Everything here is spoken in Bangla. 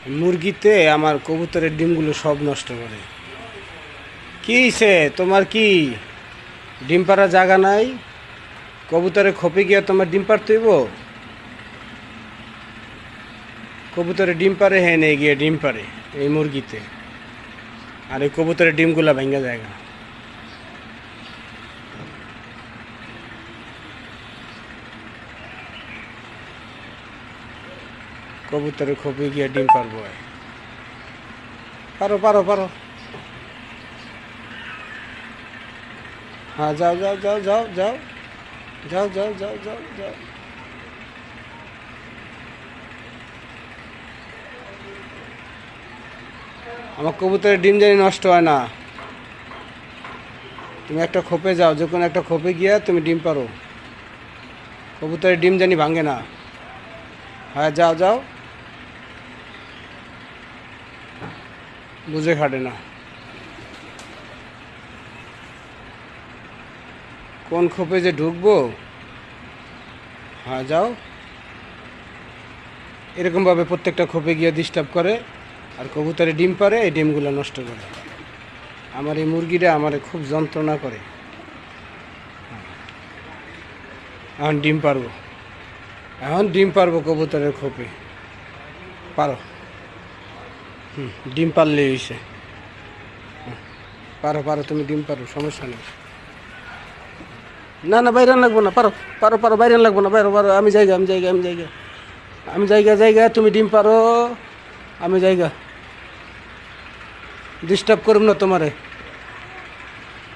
মুরগিতে আমার কবুতরের ডিমগুলো সব নষ্ট করে। কি সে তোমার কি ডিম পাড়া জায়গা নাই? কবুতরে খপে গিয়া তোমার ডিম পাড়তেইব? কবুতরে ডিম পারে, হ্যাঁ নেই গিয়ে ডিম পারে এই মুরগিতে, আর এই কবুতরের ডিমগুলা ভেঙে জায়গা। কবুতরে খপে গিয়া ডিম পারবো। পারো পারো পারো, হ্যাঁ যাও যাও যাও যাও যাও যাও যাও যাও যাও যাও। আমার কবুতরের ডিম জানি নষ্ট হয় না। তুমি একটা খোপে যাও, যে কোনো একটা খোপে গিয়া তুমি ডিম পারো, কবুতরের ডিম জানি ভাঙে না। হ্যাঁ যাও যাও, বুঝে খাটে না। কোন খোপে যে ঢুকবো? হ্যাঁ যাও। এরকমভাবে প্রত্যেকটা খোপে গিয়ে ডিস্টার্ব করে, আর কবুতরে ডিম পারে, এই ডিমগুলো নষ্ট করে। আমার এই মুরগিটা আমারে খুব যন্ত্রণা করে। এখন ডিম পারবো, এখন ডিম পারবো কবুতরের খোপে। পারো, ডিম পারলেই হয়েছে। পারো পারো, তুমি ডিম পারো, সমস্যা নেই। না না, বাইরে লাগবো না, পারো পারো পারো, বাইরে লাগবো না, বাইরে পারো। আমি জায়গা, আমি জায়গা, আমি জায়গা, আমি জায়গা জায়গা, তুমি ডিম পারো, আমি জায়গা। ডিস্টার্ব করব না তোমারে।